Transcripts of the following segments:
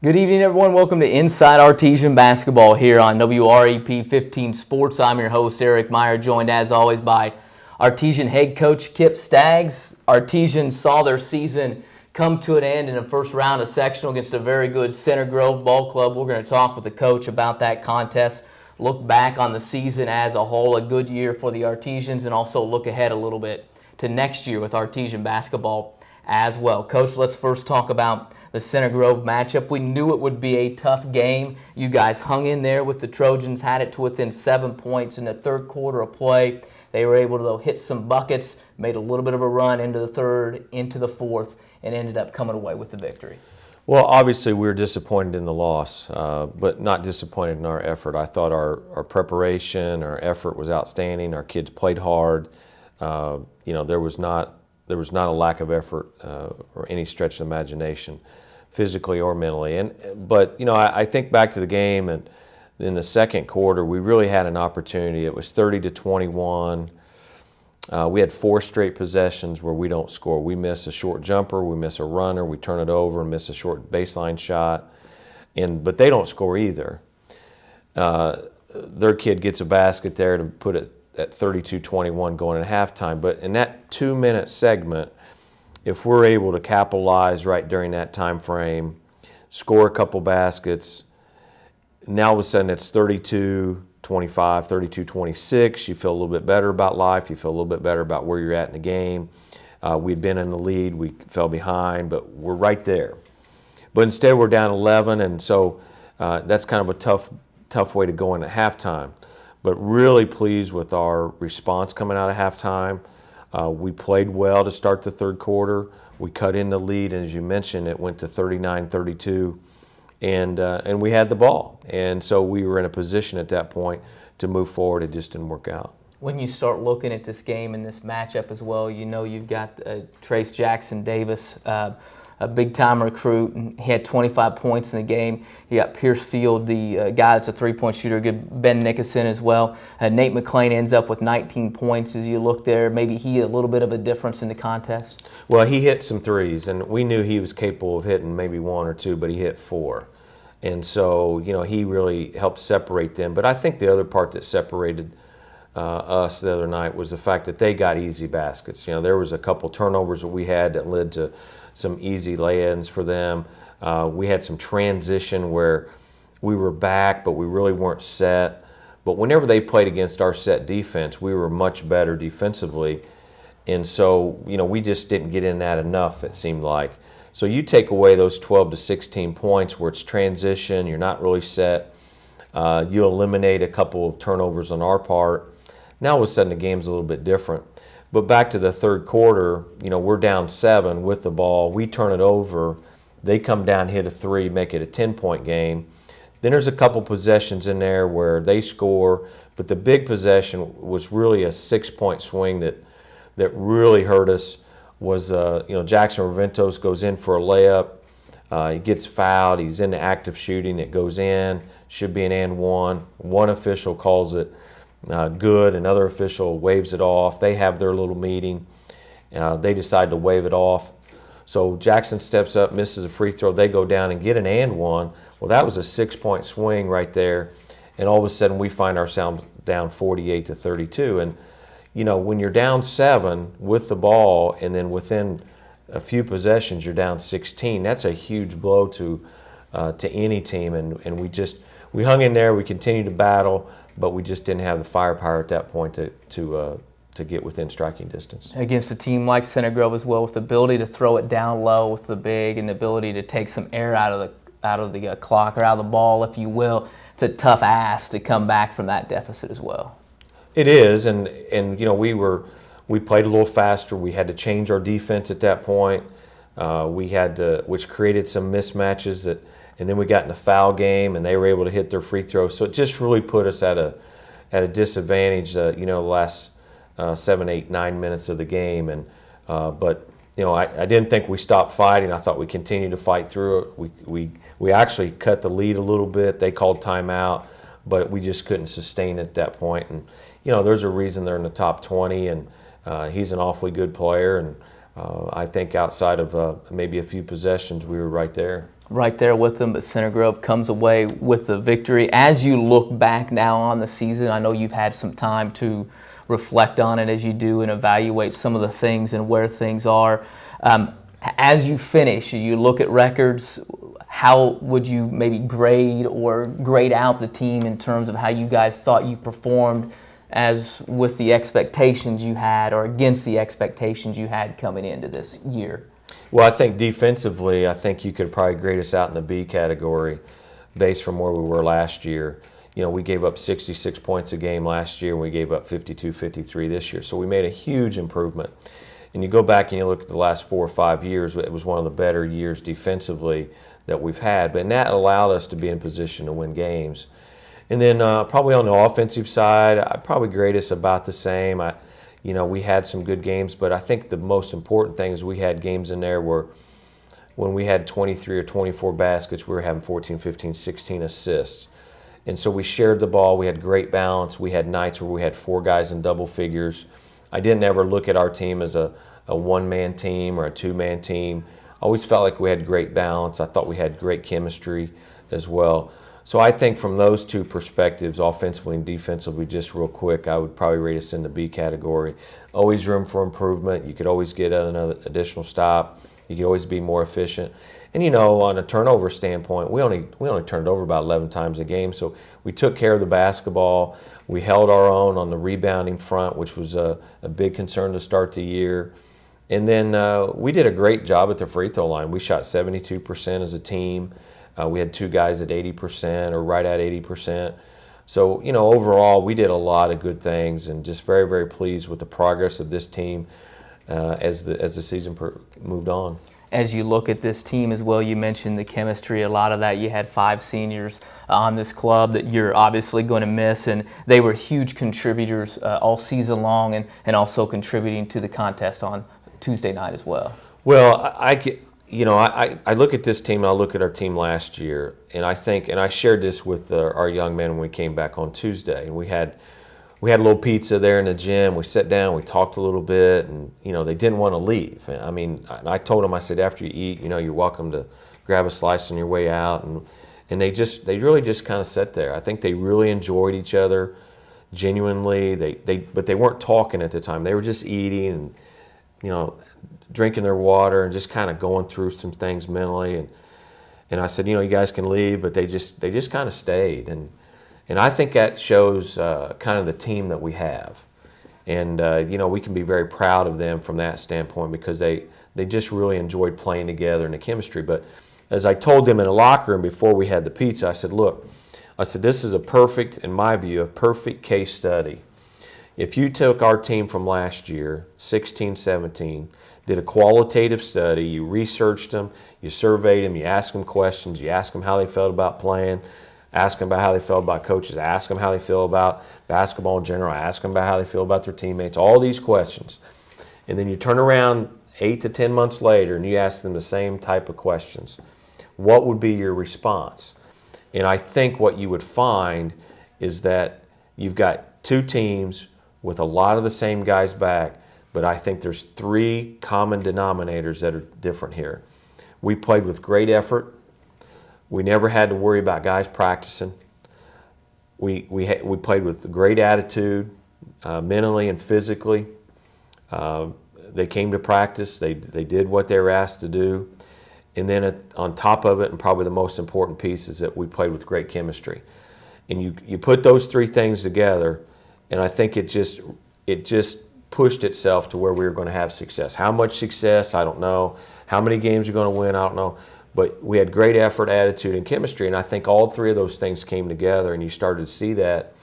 Good evening, everyone. Welcome to Inside Artesian Basketball here on WREP 15 Sports. I'm your host, Eric Meyer, joined as always by Artesian head coach Kip Staggs. Artesian saw their season come to an end in the first round of sectional against a very good Center Grove ball club. We're going to talk with the coach about that contest, look back on the season as a whole, a good year for the Artesians, and also look ahead a little bit to next year with Artesian basketball as well. Coach, let's first talk about the Center Grove matchup. We knew it would be a tough game. You guys hung in there with the Trojans, had it to within 7 points in the third quarter of play. They were able to, though, hit some buckets, made a little bit of a run into the third, into the fourth, and ended up coming away with the victory. Well, obviously we were disappointed in the loss, but not disappointed in our effort. I thought our preparation, our effort was outstanding. Our kids played hard. There was not a lack of effort or any stretch of imagination, physically or mentally. But I think back to the game, and in the second quarter, we really had an opportunity. It was 30-21. We had 4 straight possessions where we don't score. We miss a short jumper, we miss a runner, we turn it over and miss a short baseline shot. But they don't score either. Their kid gets a basket there to put it at 32-21 going into halftime. But in that 2-minute segment, if we're able to capitalize right during that time frame, score a couple baskets, now all of a sudden it's 32-25, 32-26. You feel a little bit better about life. You feel a little bit better about where you're at in the game. We'd been in the lead. We fell behind, but we're right there. But instead we're down 11, and so that's kind of a tough way to go into halftime. But really pleased with our response coming out of halftime. We played well to start the third quarter. We cut in the lead, and as you mentioned, it went to 39-32, and we had the ball. And so we were in a position at that point to move forward. It just didn't work out. When you start looking at this game and this matchup as well, you know you've got Trace Jackson Davis, a big-time recruit, and he had 25 points in the game. You got Pierce Field, the guy that's a three-point shooter, good Ben Nickerson as well. Nate McClain ends up with 19 points as you look there. Maybe he a little bit of a difference in the contest? Well, he hit some threes, and we knew he was capable of hitting maybe 1 or 2, but he hit 4. And so, he really helped separate them. But I think the other part that separated us the other night was the fact that they got easy baskets. There was a couple turnovers that we had that led to some easy lay-ins for them. We had some transition where we were back, but we really weren't set. But whenever they played against our set defense, we were much better defensively. And so, we just didn't get in that enough, it seemed like. So you take away those 12 to 16 points where it's transition, you're not really set. You eliminate a couple of turnovers on our part. Now all of a sudden the game's a little bit different. But back to the third quarter, we're down 7 with the ball. We turn it over. They come down, hit a 3, make it a 10-point game. Then there's a couple possessions in there where they score, but the big possession was really a 6-point swing that really hurt us. Was Jackson Raventos goes in for a layup. He gets fouled. He's in the active shooting. It goes in. Should be an and one. One official calls it good. Another official waves it off. They have their little meeting. They decide to wave it off. So Jackson steps up, misses a free throw. They go down and get an and one. Well, that was a 6-point swing right there. And all of a sudden we find ourselves down 48-32. And when you're down 7 with the ball, and then within a few possessions you're down 16, that's a huge blow to any team. And we hung in there. We continued to battle, but we just didn't have the firepower at that point to get within striking distance. Against a team like Center Grove as well, with the ability to throw it down low with the big and the ability to take some air out of the clock or out of the ball, if you will, it's a tough ask to come back from that deficit as well. It is, and we played a little faster. We had to change our defense at that point. Which created some mismatches and then we got in a foul game, and they were able to hit their free throws. So it just really put us at a disadvantage. The last 7, 8, 9 minutes of the game, but I didn't think we stopped fighting. I thought we continued to fight through it. We actually cut the lead a little bit. They called timeout, but we just couldn't sustain it at that point. And there's a reason they're in the top 20, and he's an awfully good player, and I think outside of maybe a few possessions, we were right there. Right there with them, but Center Grove comes away with the victory. As you look back now on the season, I know you've had some time to reflect on it as you do and evaluate some of the things and where things are. As you finish, you look at records, how would you maybe grade out the team in terms of how you guys thought you performed as with the expectations you had or against the expectations you had coming into this year? Well, I think defensively, I think you could probably grade us out in the B category based from where we were last year. You know, we gave up 66 points a game last year, and we gave up 52, 53 this year. So we made a huge improvement. And you go back and you look at the last 4 or 5 years, it was one of the better years defensively that we've had. And that allowed us to be in position to win games. And then probably on the offensive side, I'd probably grade us about the same. We had some good games, but I think the most important thing is we had games in there where when we had 23 or 24 baskets, we were having 14, 15, 16 assists. And so we shared the ball. We had great balance. We had nights where we had 4 guys in double figures. I didn't ever look at our team as a one-man team or a two-man team. I always felt like we had great balance. I thought we had great chemistry as well. So I think from those two perspectives, offensively and defensively, just real quick, I would probably rate us in the B category. Always room for improvement. You could always get another additional stop. You could always be more efficient. And on a turnover standpoint, we only turned over about 11 times a game. So we took care of the basketball. We held our own on the rebounding front, which was a big concern to start the year. And then we did a great job at the free throw line. We shot 72% as a team. We had 2 guys at 80% or right at 80%. So, overall, we did a lot of good things and just very, very pleased with the progress of this team as the season moved on. As you look at this team as well, you mentioned the chemistry. A lot of that, you had 5 seniors on this club that you're obviously going to miss, and they were huge contributors all season long and also contributing to the contest on Tuesday night as well. Well, I look at this team and I look at our team last year, and I think, and I shared this with our young men when we came back on Tuesday, and we had a little pizza there in the gym. We sat down, we talked a little bit, and they didn't want to leave. And I told them, I said, after you eat, you're welcome to grab a slice on your way out, and they really just kind of sat there. I think they really enjoyed each other genuinely. But they weren't talking at the time. They were just eating and drinking their water and just kind of going through some things mentally. And I said, you guys can leave, but they just kind of stayed. And I think that shows kind of the team that we have. And, we can be very proud of them from that standpoint because they just really enjoyed playing together and the chemistry. But as I told them in the locker room before we had the pizza, I said, look, this is in my view, a perfect case study. If you took our team from last year, 16-17, did a qualitative study, you researched them, you surveyed them, you asked them questions, you asked them how they felt about playing, ask them about how they felt about coaches, ask them how they feel about basketball in general, ask them about how they feel about their teammates, all these questions. And then you turn around 8 to 10 months later and you ask them the same type of questions. What would be your response? And I think what you would find is that you've got 2 teams with a lot of the same guys back, but I think there's 3 common denominators that are different here. We played with great effort. We never had to worry about guys practicing. We played with great attitude, mentally and physically. They came to practice. They did what they were asked to do. And then on top of it, and probably the most important piece, is that we played with great chemistry. And you put those 3 things together, and I think it just pushed itself to where we were going to have success. How much success, I don't know. How many games you're going to win, I don't know. But we had great effort, attitude, and chemistry, and I think all 3 of those things came together, and you started to see that,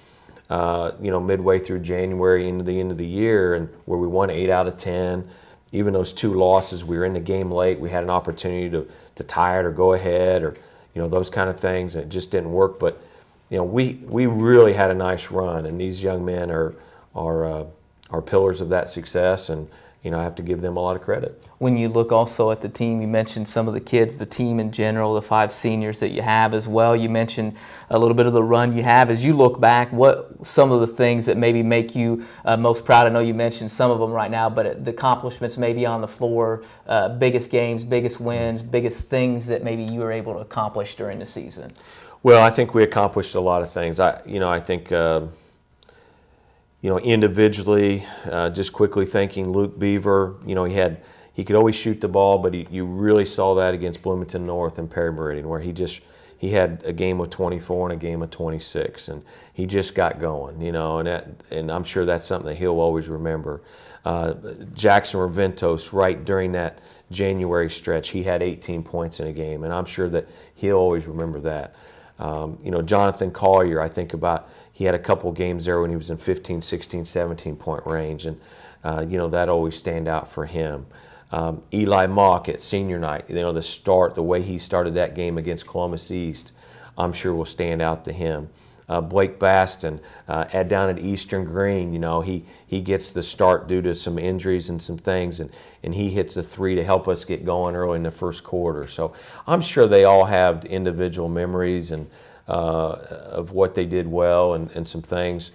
midway through January into the end of the year, and where we won 8 out of 10. Even those 2 losses, we were in the game late. We had an opportunity to tie it or go ahead, or those kind of things, and it just didn't work. But we really had a nice run, and these young men are pillars of that success, and I have to give them a lot of credit. When you look also at the team, you mentioned some of the kids, the team in general, the 5 seniors that you have as well. You mentioned a little bit of the run you have. As you look back, what some of the things that maybe make you most proud? I know you mentioned some of them right now, but the accomplishments maybe on the floor, biggest games, biggest wins, biggest things that maybe you were able to accomplish during the season. Well, I think we accomplished a lot of things. I think individually, just quickly thinking, Luke Beaver, he could always shoot the ball, but you really saw that against Bloomington North and Perry Meridian, where he had a game of 24 and a game of 26, and he just got going, and I'm sure that's something that he'll always remember. Jackson Raventos, right during that January stretch, he had 18 points in a game, and I'm sure that he'll always remember that. Jonathan Collier, I think about, he had a couple games there when he was in 15, 16, 17 point range, and that always stand out for him. Eli Mock at senior night, the way he started that game against Columbus East, I'm sure will stand out to him. Blake Baston, down at Eastern Green, he gets the start due to some injuries and some things, and he hits a 3 to help us get going early in the first quarter. So I'm sure they all have individual memories and of what they did well and some things,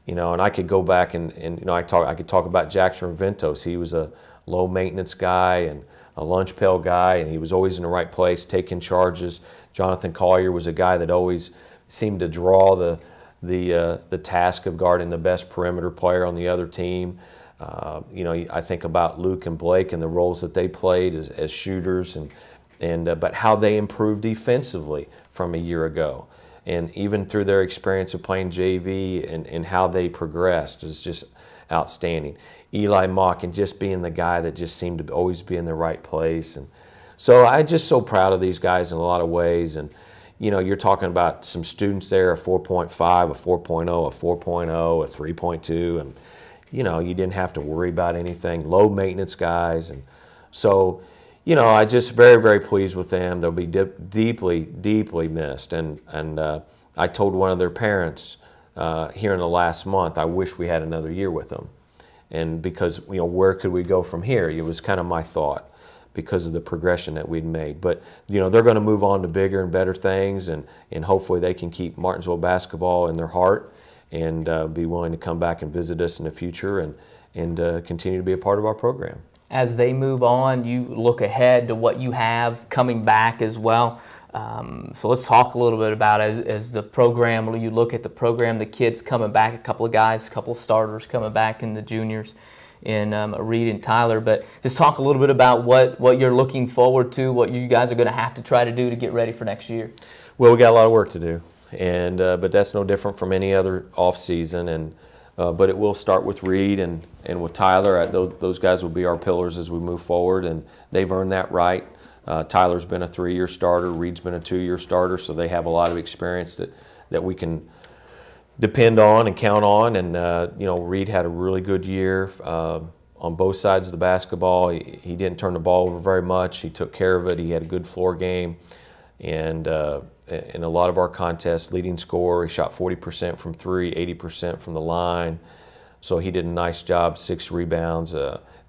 and I could go back and I could talk about Jackson Raventos. He was a low maintenance guy and a lunch pail guy, and he was always in the right place, taking charges. Jonathan Collier was a guy that always seemed to draw the task of guarding the best perimeter player on the other team. I think about Luke and Blake and the roles that they played as shooters, but how they improved defensively from a year ago, and even through their experience of playing JV and how they progressed is just outstanding. Eli Mock, and just being the guy that just seemed to always be in the right place, and so I'm just so proud of these guys in a lot of ways. And you're talking about some students there, a 4.5, a 4.0, a 4.0, a 3.2, and you didn't have to worry about anything. Low maintenance guys, and so I just very, very pleased with them. They'll be deeply, deeply missed. And I told one of their parents here in the last month, I wish we had another year with them, and because where could we go from here? It was kind of my thought, because of the progression that we'd made. But they're going to move on to bigger and better things, and hopefully they can keep Martinsville basketball in their heart and be willing to come back and visit us in the future and continue to be a part of our program. As they move on, you look ahead to what you have coming back as well. So let's talk a little bit about as the program, you look at the program, the kids coming back, a couple of guys, a couple of starters coming back in the juniors in Reed and Tyler, but just talk a little bit about what you're looking forward to, what you guys are going to have to try to do to get ready for next year. Well, we got a lot of work to do, and but that's no different from any other off season, and but it will start with Reed and with Tyler. Those guys will be our pillars as we move forward, and they've earned that right. Tyler's been a 3-year starter, Reed's been a 2-year starter, so they have a lot of experience that we can depend on and count on. And Reed had a really good year on both sides of the basketball. He didn't turn the ball over very much. He took care of it. He had a good floor game, and in a lot of our contests, leading scorer. He shot 40% from 3, 80% from the line. So he did a nice job, 6 rebounds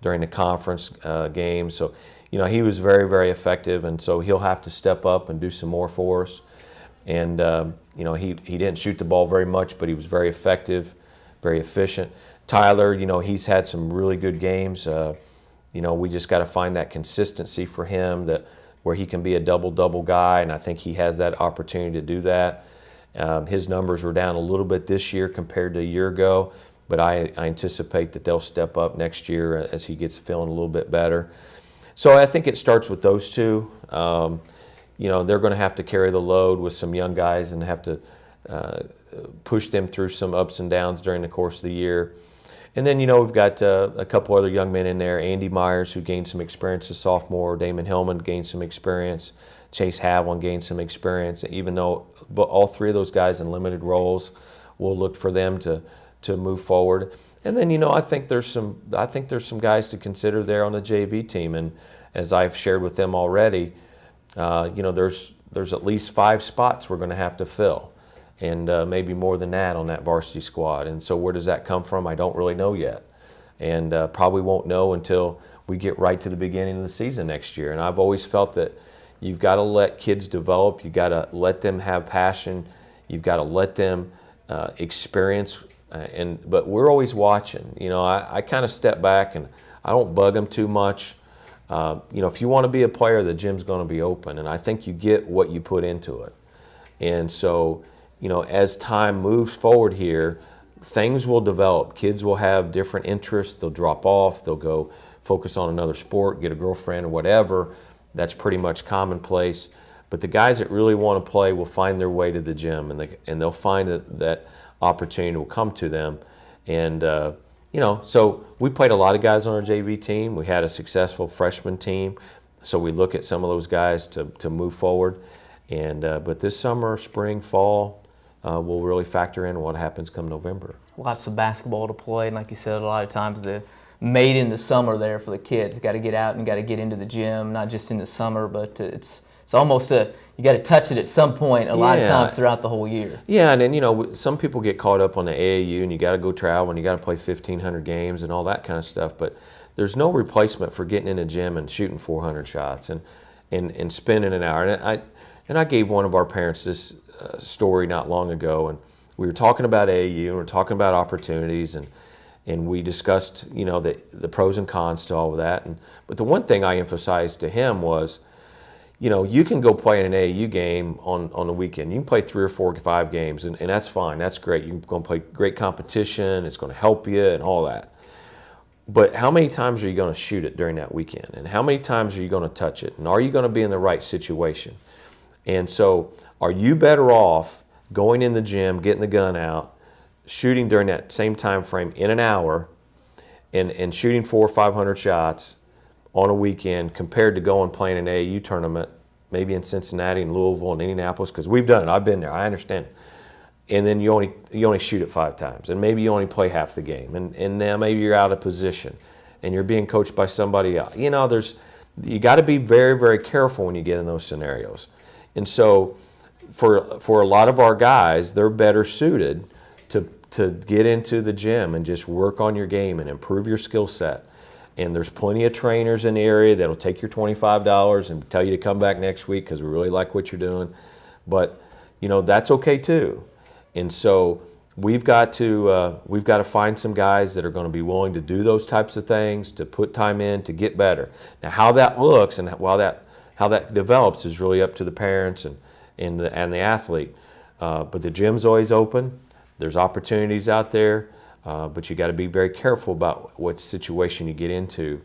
during the conference game. So he was very, very effective, and so he'll have to step up and do some more for us. And he didn't shoot the ball very much, but he was very effective, very efficient. Tyler, he's had some really good games. We just got to find that consistency for him, where he can be a double-double guy, and I think he has that opportunity to do that. His numbers were down a little bit this year compared to a year ago, but I anticipate that they'll step up next year as he gets feeling a little bit better. So I think it starts with those two. They're going to have to carry the load with some young guys and have to push them through some ups and downs during the course of the year. And then, we've got a couple other young men in there. Andy Myers, who gained some experience as sophomore. Damon Hillman gained some experience. Chase Havlin gained some experience. Even though all 3 of those guys in limited roles, we'll look for them to move forward. And then, I think there's some guys to consider there on the JV team. And as I've shared with them already, there's at least 5 spots we're going to have to fill, and maybe more than that on that varsity squad. And so where does that come from? I don't really know yet. and probably won't know until we get right to the beginning of the season next year. And I've always felt that you've got to let kids develop. You've got to let them have passion. You've got to let them experience. But we're always watching. You know, I kind of step back and I don't bug them too much. You know, if you want to be a player, the gym's going to be open, and I think you get what you put into it. And so, you know, as time moves forward here, things will develop. Kids will have different interests. They'll drop off. They'll go focus on another sport, get a girlfriend or whatever. That's pretty much commonplace. But the guys that really want to play will find their way to the gym, and they'll find that opportunity will come to them. And you know, so we played a lot of guys on our JV team. We had a successful freshman team, so we look at some of those guys to move forward. And but this summer, spring, fall, will really factor in what happens come November. Lots of basketball to play, and like you said, a lot of times the made in the summer there for the kids. Got to get out and got to get into the gym, not just in the summer, but it's almost you got to touch it at some point a lot of times throughout the whole year. Yeah, and then, you know, some people get caught up on the AAU, and you got to go travel, and you got to play 1,500 games and all that kind of stuff. But there's no replacement for getting in a gym and shooting 400 shots and spending an hour. And I gave one of our parents this story not long ago, and we were talking about AAU, and we were talking about opportunities, and we discussed, you know, the pros and cons to all of that. But the one thing I emphasized to him was, you know, you can go play in an AAU game on the weekend. You can play 3 or 4 or 5 games, and that's fine. That's great. You're going to play great competition. It's going to help you and all that. But how many times are you going to shoot it during that weekend? And how many times are you going to touch it? And are you going to be in the right situation? And so are you better off going in the gym, getting the gun out, shooting during that same time frame in an hour, and shooting 400 or 500 shots on a weekend compared to going playing an AAU tournament, maybe in Cincinnati and Louisville and Indianapolis, because we've done it. I've been there. I understand it. And then you only shoot it 5 times, and maybe you only play half the game, and then maybe you're out of position, and you're being coached by somebody else. You know, you got to be very, very careful when you get in those scenarios. And so, for a lot of our guys, they're better suited to get into the gym and just work on your game and improve your skill set. And there's plenty of trainers in the area that'll take your $25 and tell you to come back next week because we really like what you're doing. But, you know, that's okay too. And so we've got to find some guys that are going to be willing to do those types of things, to put time in, to get better. Now, how that looks and how that develops is really up to the parents and the athlete. But the gym's always open. There's opportunities out there. But you got to be very careful about what situation you get into.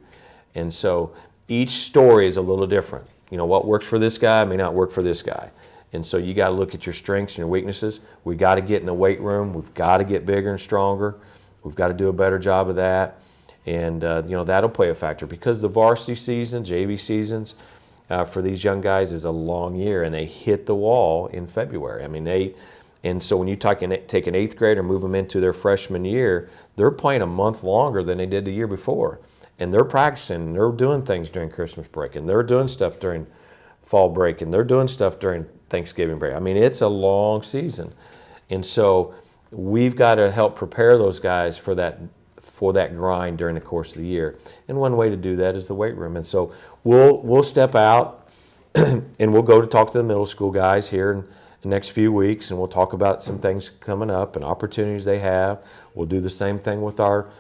And so each story is a little different. You know, what works for this guy may not work for this guy. And so you got to look at your strengths and your weaknesses. We got to get in the weight room. We've got to get bigger and stronger. We've got to do a better job of that. And, you know, that'll play a factor because the varsity season, JV seasons, for these young guys is a long year, and they hit the wall in February. I mean, and so when you take an 8th grader and move them into their freshman year, they're playing a month longer than they did the year before. And they're practicing, and they're doing things during Christmas break, and they're doing stuff during fall break, and they're doing stuff during Thanksgiving break. I mean, it's a long season. And so we've got to help prepare those guys for that grind during the course of the year. And one way to do that is the weight room. And so we'll step out and we'll go to talk to the middle school guys here in the next few weeks, and we'll talk about some things coming up and opportunities they have. We'll do the same thing with our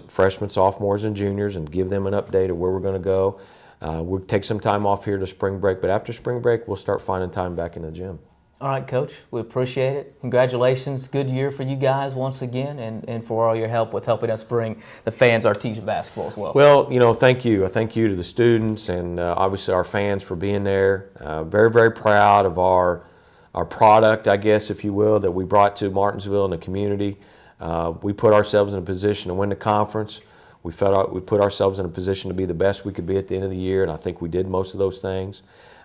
freshmen, sophomores, and juniors and give them an update of where we're going to go. We'll take some time off here to spring break, but after spring break, we'll start finding time back in the gym. All right, Coach, we appreciate it. Congratulations. Good year for you guys once again, and for all your help with helping us bring the fans Artesian basketball as well. Well, you know, thank you. Thank you to the students and obviously our fans for being there. Very, very proud of our product, I guess, if you will, that we brought to Martinsville and the community. We put ourselves in a position to win the conference. We put ourselves in a position to be the best we could be at the end of the year, and I think we did most of those things.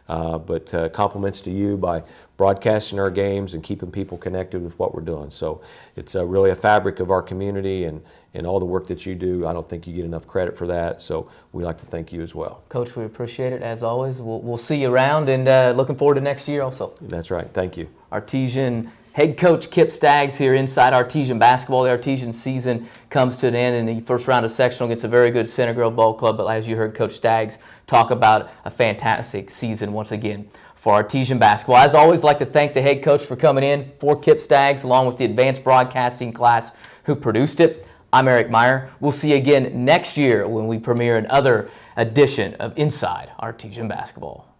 But compliments to you by broadcasting our games and keeping people connected with what we're doing. So it's really a fabric of our community, and all the work that you do. I don't think you get enough credit for that. So we like to thank you as well. Coach, we appreciate it as always. We'll see you around, and looking forward to next year also. That's right. Thank you. Artesian head coach Kip Staggs here inside Artesian basketball. The Artesian season comes to an end in the first round of sectional against a very good Center Grove Ball Club. But as you heard Coach Staggs talk about, a fantastic season once again for Artesian basketball. As always, I'd like to thank the head coach for coming in for Kip Staggs, along with the advanced broadcasting class who produced it. I'm Eric Meyer. We'll see you again next year when we premiere another edition of Inside Artesian Basketball.